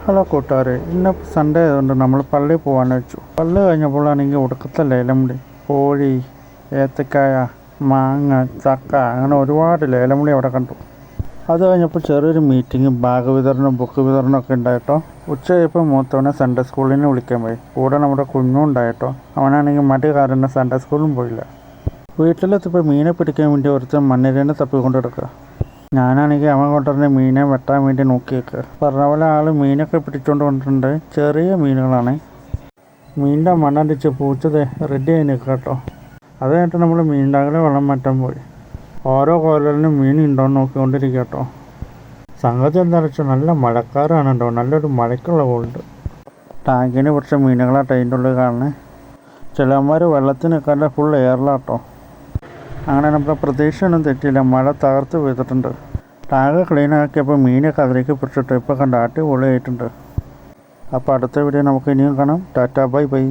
Hello കൂട്ടുകാരെ, ഇന്നിപ്പോൾ Sunday ആയതുകൊണ്ട് നമ്മൾ പള്ളിയിൽ പോകാമെന്ന് വെച്ചു. പള്ളി കഴിഞ്ഞപ്പോഴാണെങ്കിൽ ഒടുക്കത്തെ ലേലമുടി, കോഴി, ഏത്തക്കായ, മാങ്ങ, ചക്ക, അങ്ങനെ ഒരുപാട് ലേലമുടി അവിടെ കണ്ടു. അത് കഴിഞ്ഞപ്പോൾ ചെറിയൊരു മീറ്റിംഗ്, ബാഗ് വിതരണം, ബുക്ക് വിതരണം ഒക്കെ ഉണ്ടായിട്ടോ. ഉച്ചയായപ്പോൾ മൂത്തവനെ സൺഡേ സ്കൂളിൽ നിന്ന് വിളിക്കാൻ പോയി. കൂടെ നമ്മുടെ കുഞ്ഞും ഉണ്ടായിട്ടോ. അവനാണെങ്കിൽ മടി കാരണം സൺഡേ സ്കൂളിലും പോയില്ല. വീട്ടിലെത്തിയപ്പോൾ മീനെ പിടിക്കാൻ വേണ്ടി ഒരുത്തൻ മണ്ണിരേനെ തപ്പിക്കൊണ്ട് കിടക്കുക. ഞാനാണെങ്കിൽ അവൻ കൊണ്ടുവരുന്ന മീനെ വെട്ടാൻ വേണ്ടി നോക്കി വെക്കുക. പറഞ്ഞ പോലെ ആൾ മീനൊക്കെ പിടിച്ചുകൊണ്ട് വന്നിട്ടുണ്ട്. ചെറിയ മീനുകളാണ്. മീനിൻ്റെ മണ്ണടിച്ച് പൂച്ചത് റെഡി ആയി നിൽക്കുക കേട്ടോ. അത് കഴിഞ്ഞിട്ട് നമ്മൾ മീനിൻ്റെ വെള്ളം മാറ്റാൻ പോയി. ഓരോ കോലലിനും മീൻ ഉണ്ടോയെന്ന് നോക്കിക്കൊണ്ടിരിക്കുക കേട്ടോ. സംഗതി എന്താ വെച്ചാൽ നല്ല മഴക്കാറാണ് കേട്ടോ. നല്ലൊരു മഴയ്ക്കുള്ള കോളുണ്ട്. ടാങ്കിന് കുറച്ച് മീനുകളാട്ടോ അതിൻ്റെ ഉള്ളിൽ കാണുന്നത്. ചിലന്മാർ വെള്ളത്തിൽ നിൽക്കാതെ ഫുൾ എയറിലാട്ടോ. അങ്ങനെ നമ്മുടെ പ്രതീക്ഷയൊന്നും തെറ്റിയില്ല. മഴ തകർത്ത് പെയ്തിട്ടുണ്ട്. ടാങ്ക് ക്ലീൻ ആക്കിയപ്പോൾ മീനൊക്കെ അതിലേക്ക് പിടിച്ചിട്ട് ഇപ്പോൾ കണ്ട അടിപൊളിയായിട്ടുണ്ട്. അപ്പോൾ അടുത്ത വീഡിയോ നമുക്ക് ഇനിയും കാണാം. Tata, bye bye.